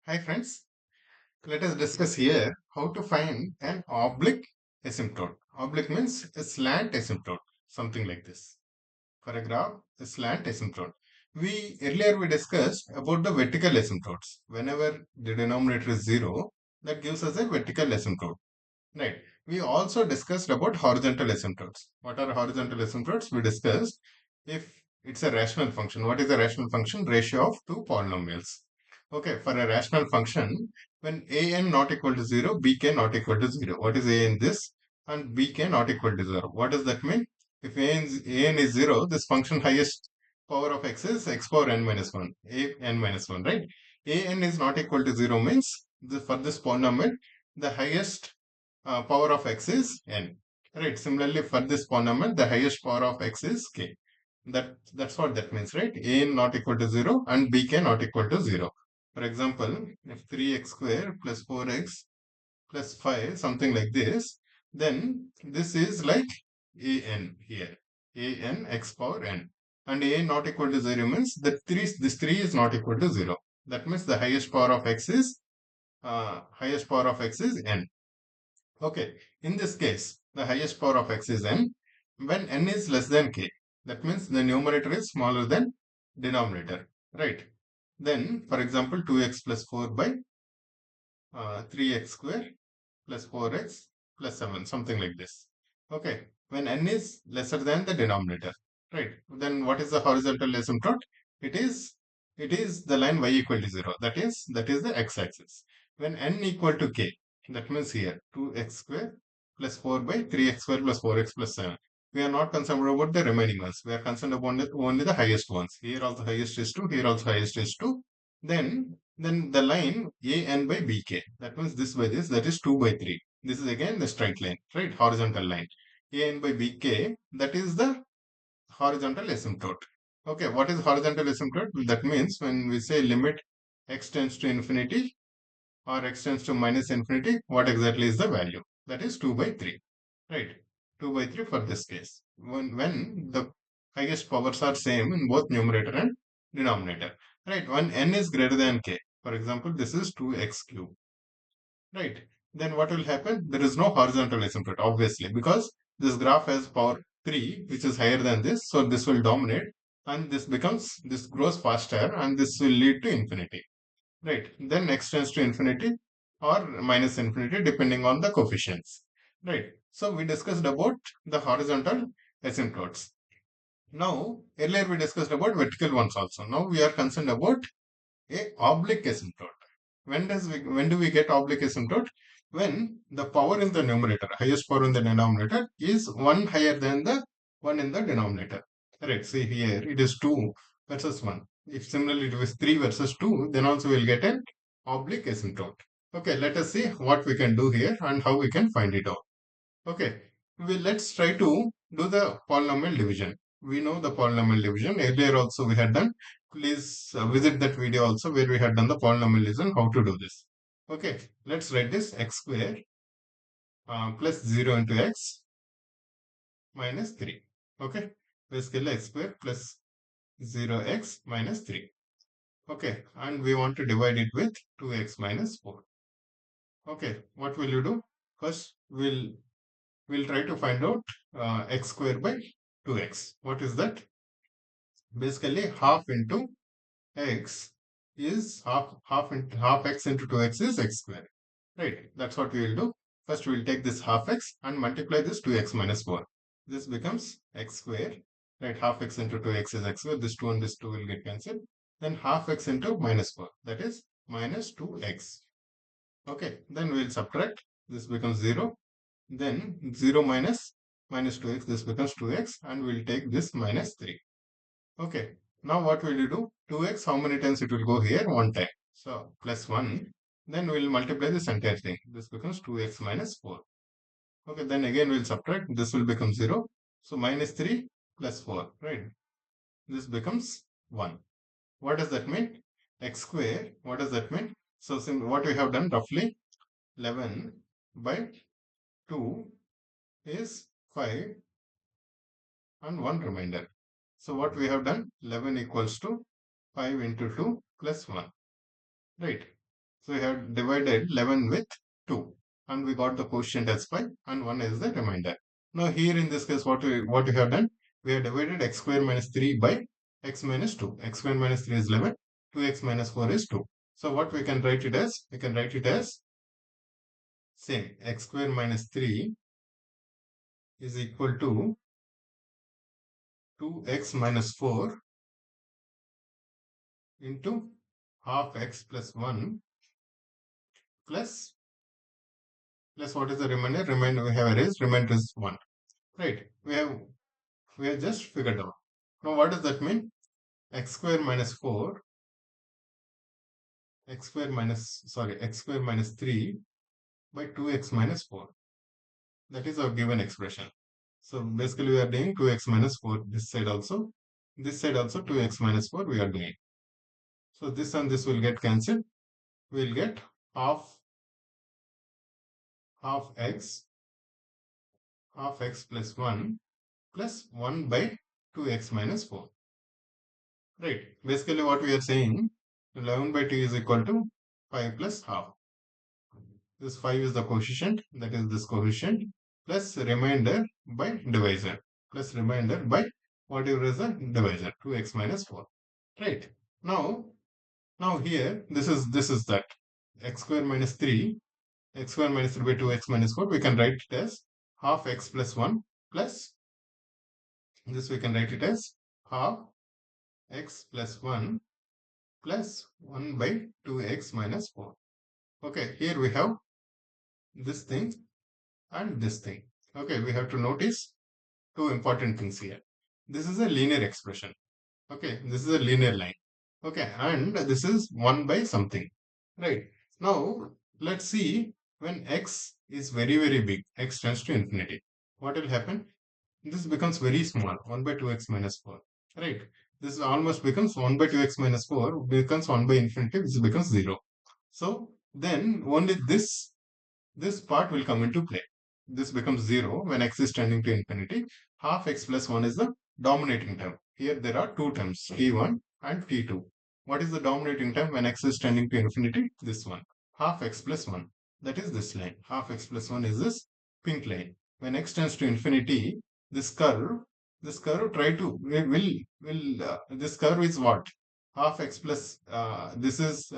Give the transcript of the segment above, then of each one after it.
Hi friends, let us discuss here how to find an oblique asymptote. Oblique means a slant asymptote, something like this. For a graph, a slant asymptote. We earlier discussed about the vertical asymptotes. Whenever the denominator is zero, that gives us a vertical asymptote. Right. We also discussed about horizontal asymptotes. What are horizontal asymptotes? We discussed if it's a rational function. What is a rational function? Ratio of two polynomials. Okay, for a rational function, when a n not equal to 0, bk not equal to 0. What is a in this? And bk not equal to 0. What does that mean? If a n is 0, this function highest power of x is x power n minus 1. A n minus 1, right? A n is not equal to 0 means for this polynomial, the highest power of x is n. Right. Similarly, for this polynomial, the highest power of x is k. That's what that means, right? A not equal to 0 and bk not equal to 0. For example, if 3x square plus 4x plus 5, something like this, then this is like an here. An x power n. And a not equal to 0 means that this 3 is not equal to 0. That means the highest power of x is n. Okay, in this case, the highest power of x is n when n is less than k. That means the numerator is smaller than denominator, right? Then, for example, 2x plus 4 by 3x square plus 4x plus 7, something like this. Okay, when n is lesser than the denominator, right? Then what is the horizontal asymptote? It is it is the line y equal to 0. That is the x-axis. When n equal to k, that means here 2x square plus 4 by 3x square plus 4x plus 7. We are not concerned about the remaining ones. We are concerned about only the highest ones. Here also highest is 2, here also highest is 2. Then the line an by bk, that means this by this, that is 2 by 3. This is again the straight line, right? Horizontal line. An by bk, that is the horizontal asymptote. Okay, what is horizontal asymptote? That means when we say limit x tends to infinity or x tends to minus infinity, what exactly is the value? That is 2 by 3, right? 2 by 3 for this case. When the highest powers are same in both numerator and denominator, right? When n is greater than k, for example, this is 2x cube, right? Then what will happen? There is no horizontal asymptote, obviously, because this graph has power 3, which is higher than this, so this will dominate, and this grows faster, and this will lead to infinity. Right. Then x tends to infinity or minus infinity depending on the coefficients. Right. So we discussed about the horizontal asymptotes. Now, earlier we discussed about vertical ones also. Now we are concerned about a oblique asymptote. When do we get oblique asymptote? When the power in the numerator, highest power in the denominator, is one higher than the one in the denominator. Right. See here, it is 2 versus 1. If similarly it was 3 versus 2, then also we'll get an oblique asymptote. Okay, let us see what we can do here and how we can find it out. Okay, let's try to do the polynomial division. We know the polynomial division. Earlier also we had done. Please visit that video also where we had done the polynomial division, how to do this. Okay, let's write this x square plus 0 into x minus 3. Okay, basically x square plus 0x minus 3. Okay, and we want to divide it with 2x minus 4. Okay, what will you do? First, we'll try to find out x square by 2x. What is that? Basically, half into x is half x into 2x is x square. Right. That's what we will do. First, we will take this half x and multiply this 2x minus 4. This becomes x square. Right. Half x into 2x is x square. This 2 and this 2 will get cancelled. Then half x into minus 4. That is minus 2x. Okay. Then we will subtract. This becomes 0. Then 0 minus 2x, this becomes 2x, and we'll take this minus 3. Okay, now what will you do? 2x, how many times it will go here? One time. So plus 1. Then we'll multiply this entire thing. This becomes 2x minus 4. Okay, then again we'll subtract. This will become 0. So minus 3 plus 4, right? This becomes 1. What does that mean? X square, what does that mean? So what we have done roughly 11 by 2 is 5 and 1 remainder. So what we have done, 11 equals to 5 into 2 plus 1, right? So we have divided 11 with 2 and we got the quotient as 5 and 1 is the remainder. Now here in this case what we have done, we have divided x square minus 3 by x minus 2. X square minus 3 is 11, 2x minus 4 is 2. So what we can write it as? We can write it as same, x square minus 3 is equal to 2x minus 4 into half x plus 1 plus what is the remainder? Remainder we have erased, remainder is 1. Right. We have just figured out. Now what does that mean? X square minus 4, x square minus 3 by 2x minus 4. That is our given expression. So basically we are doing 2x minus 4 this side also. This side also 2x minus 4 we are doing. So this and this will get cancelled. We will get half x plus 1 plus 1 by 2x minus 4. Right. Basically what we are saying, 11 by 2 is equal to 5 plus half. This 5 is the coefficient, that is this coefficient, plus remainder by divisor, plus remainder by whatever is the divisor, 2x minus 4. Right. Now here, this is that x square minus 3, x square minus 3 by 2x minus 4, we can write it as half x plus 1 plus this we can write it as half x plus 1 plus 1 by 2x minus 4. Okay, here we have this thing and this thing. Okay, we have to notice two important things here. This is a linear expression. Okay, this is a linear line. Okay, and this is 1 by something. Right. Now, let's see when x is very, very big, x tends to infinity. What will happen? This becomes very small, 1 by 2x minus 4. Right. This almost becomes 1 by 2x minus 4, becomes 1 by infinity, this becomes 0. So, then only this part will come into play. This becomes 0 when x is tending to infinity. Half x plus 1 is the dominating term. Here there are two terms, t1 and t2. What is the dominating term when x is tending to infinity? This one. Half x plus 1. That is this line. Half x plus 1 is this pink line. When x tends to infinity, this curve try to, this curve is what? Half x plus, this is,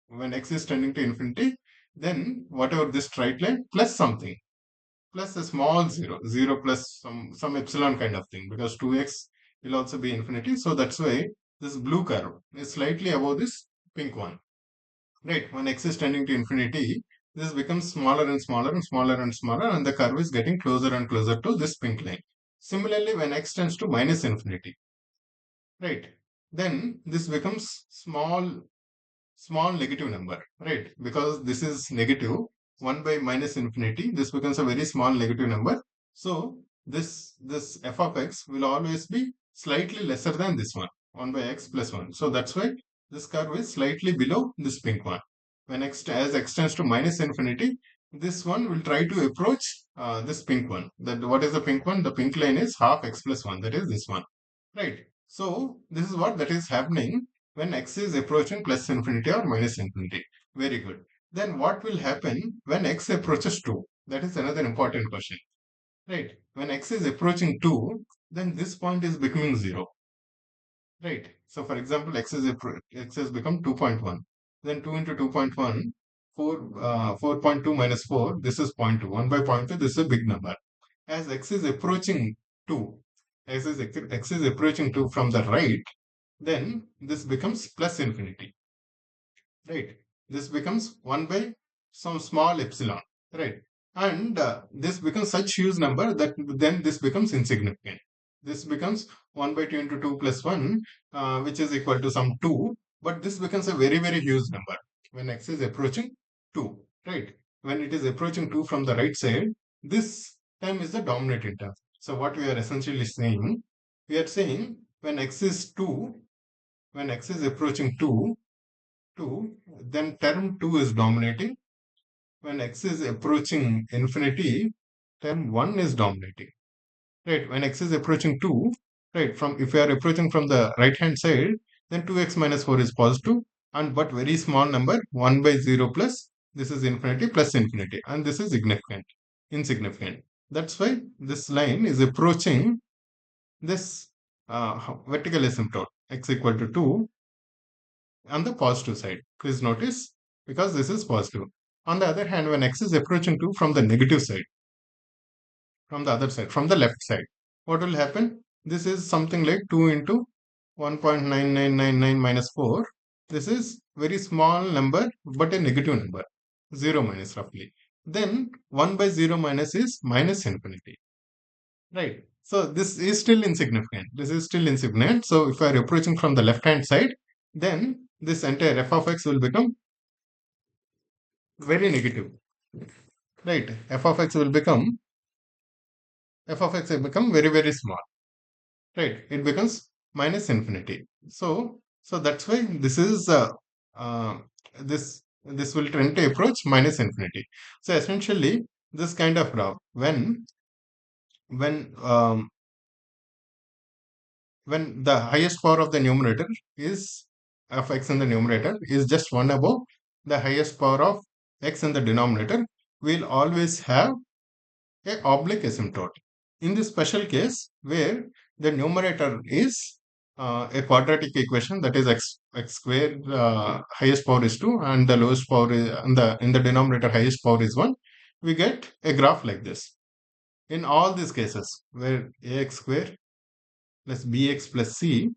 when x is tending to infinity, then whatever this straight line plus something, plus a small 0 plus some epsilon kind of thing, because 2x will also be infinity. So that's why this blue curve is slightly above this pink one. Right, when x is tending to infinity, this becomes smaller and smaller and smaller and smaller, and the curve is getting closer and closer to this pink line. Similarly, when x tends to minus infinity, right, then this becomes small negative number, right? Because this is negative, 1 by minus infinity, this becomes a very small negative number. So this f of x will always be slightly lesser than this one, 1 by x plus 1. So that's why this curve is slightly below this pink one. When as x tends to minus infinity, this one will try to approach this pink one. That what is the pink one? The pink line is half x plus 1, that is this one, right? So this is what that is happening when x is approaching plus infinity or minus infinity. Very good. Then what will happen when x approaches 2? That is another important question. Right. When x is approaching 2, then this point is becoming 0. Right. So for example, x has become 2.1. Then 2 into 2.1, 4.2 minus 4, this is 0.2. 1 by 0.2, this is a big number. As x is approaching 2, x is approaching 2 from the right, then this becomes plus infinity, right? This becomes 1 by some small epsilon, right? And this becomes such huge number that then this becomes insignificant. This becomes 1 by 2 into 2 plus 1, which is equal to some 2, but this becomes a very, very huge number when x is approaching 2, right? When it is approaching 2 from the right side, this term is the dominating term. So what we are essentially saying, we are saying when x is 2, when x is approaching 2, then term 2 is dominating. When x is approaching infinity, term 1 is dominating. Right, when x is approaching 2, right, if we are approaching from the right hand side, then 2x minus 4 is positive, and but very small number 1 by 0 plus this is infinity plus infinity, and this is insignificant. That's why this line is approaching this vertical asymptote x equal to 2 on the positive side. Please notice, because this is positive. On the other hand, when x is approaching 2 from the negative side, from the other side, from the left side, what will happen? This is something like 2 into 1.9999 minus 4. This is very small number, but a negative number, 0 minus roughly. Then 1 by 0 minus is minus infinity, right? So this is still insignificant. This is still insignificant. So if I are approaching from the left hand side, then this entire f of x will become very negative, right? F of x will become very, very small, right? It becomes minus infinity. So that's why this is uh, this will tend to approach minus infinity. So essentially, this kind of graph, when um, when the highest power of the numerator is of x in the numerator is just 1 above the highest power of x in the denominator, we'll always have a oblique asymptote. In this special case where the numerator is a quadratic equation, that is x square highest power is 2 and the lowest power is in the denominator highest power is 1, we get a graph like this. In all these cases where ax square plus bx plus c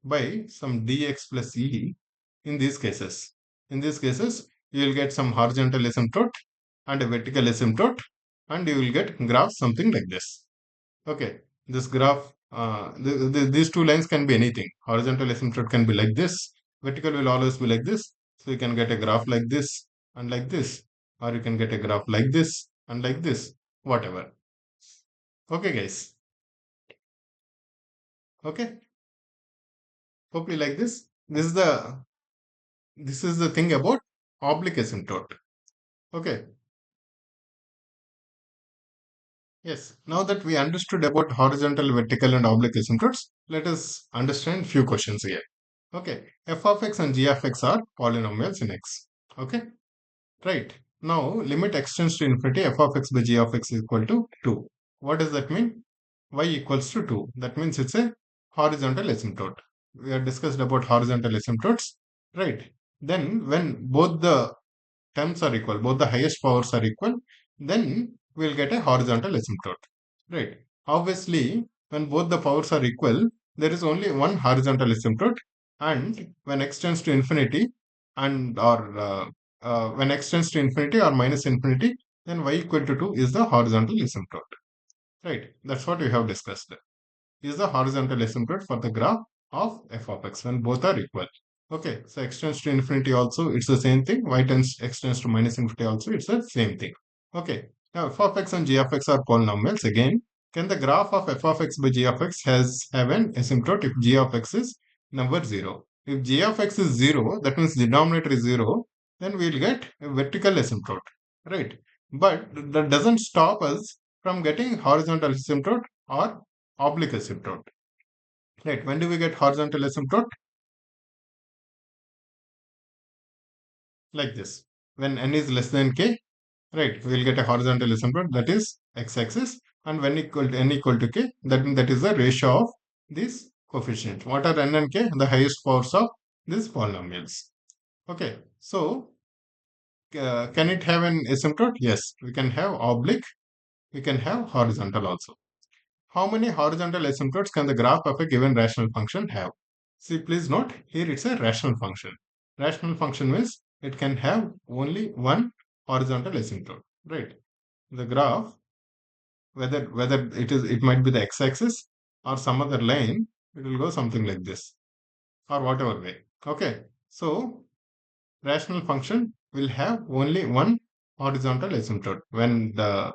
by some dx plus e, in these cases you will get some horizontal asymptote and a vertical asymptote, and you will get graph something like this. Okay, this graph, these two lines can be anything. Horizontal asymptote can be like this, vertical will always be like this. So you can get a graph like this and like this, or you can get a graph like this and like this, whatever. Okay, guys. Okay, hope you like this. This is the thing about oblique asymptote. Okay. Yes, now that we understood about horizontal, vertical, and oblique asymptotes, let us understand few questions here. Okay, f of x and g of x are polynomials in x. Okay, right. Now, limit x tends to infinity, f of x by g of x is equal to 2. What does that mean? Y equals to 2. That means it's a horizontal asymptote. We have discussed about horizontal asymptotes, right? Then, when both the terms are equal, both the highest powers are equal, then we'll get a horizontal asymptote, right? Obviously, when both the powers are equal, there is only one horizontal asymptote, and when x tends to infinity and or when x tends to infinity or minus infinity, then y equal to 2 is the horizontal asymptote, right? That's what we have discussed. Is the horizontal asymptote for the graph of f of x when both are equal. Okay, so x tends to infinity also, it's the same thing. X tends to minus infinity also, it's the same thing. Okay, now f of x and g of x are polynomials. Again, can the graph of f of x by g of x have an asymptote if g of x is number 0? If g of x is 0, that means denominator is 0, then we'll get a vertical asymptote, right? But that doesn't stop us from getting horizontal asymptote or oblique asymptote. Right. When do we get horizontal asymptote? Like this. When n is less than k, right, we'll get a horizontal asymptote, that is x-axis, and when n equal to k, that is the ratio of these coefficients. What are n and k? The highest powers of these polynomials. Okay. So can it have an asymptote? Yes. We can have oblique. We can have horizontal also. How many horizontal asymptotes can the graph of a given rational function have? See, please note, here it's a rational function. Rational function means it can have only one horizontal asymptote, right? The graph, whether it might be the x-axis or some other line, it will go something like this or whatever way. Okay, so rational function will have only one horizontal asymptote. When the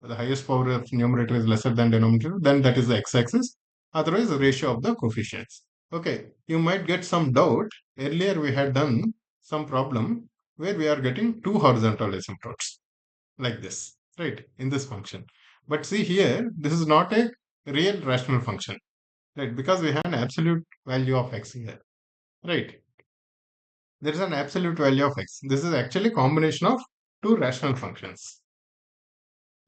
highest power of numerator is lesser than denominator, then that is the x-axis. Otherwise, the ratio of the coefficients. Okay, you might get some doubt. Earlier, we had done some problem where we are getting two horizontal asymptotes like this, right, in this function. But see here, this is not a real rational function, right, because we have an absolute value of x here, right? There is an absolute value of x. This is actually combination of two rational functions.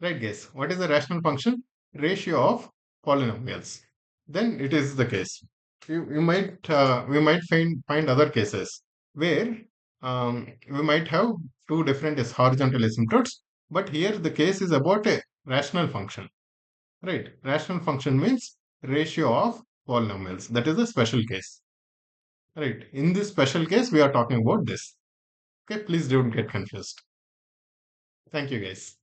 Right, guys? What is the rational function? Ratio of polynomials. Then it is the case. You might we might find other cases where we might have two different horizontal asymptotes, but here the case is about a rational function. Right? Rational function means ratio of polynomials. That is a special case. Right? In this special case, we are talking about this. Okay, please don't get confused. Thank you, guys.